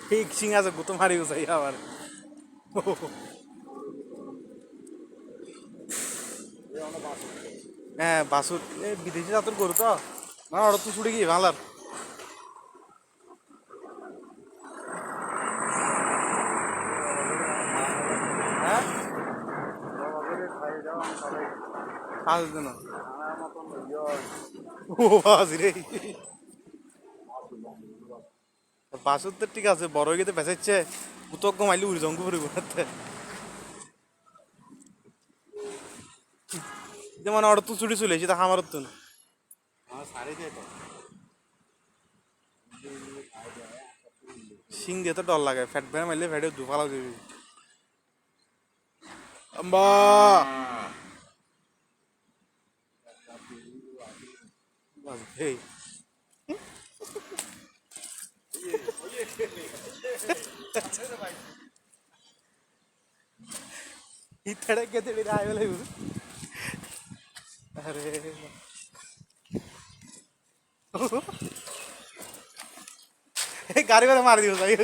ঠিক সিং আছে গুতো মারি উচাই আবার হ্যাঁ বাসুর বিদেশি জাতের গরু তো না ওরা তো ছুটে গিয়ে ভালার হ্যাঁ আজ না ও বাজি রে বাসুর তো ঠিক আছে বড় হয়ে গেতে বেঁচাচ্ছে কুতক কমাইলে উড়ি জঙ্গু পড়ে ঘুরাতে যেমন ওরা তো ছুটি চলে এসে আমার তো সিং দিয়ে তো ডর লাগে ফ্যাট ভ্যান মারলে ফ্যাটে দুফালা যাবি আম্বা এই ইত্যাটা কেটে আয় বলে আরে এই গাড়ি করে মারি দিব তাই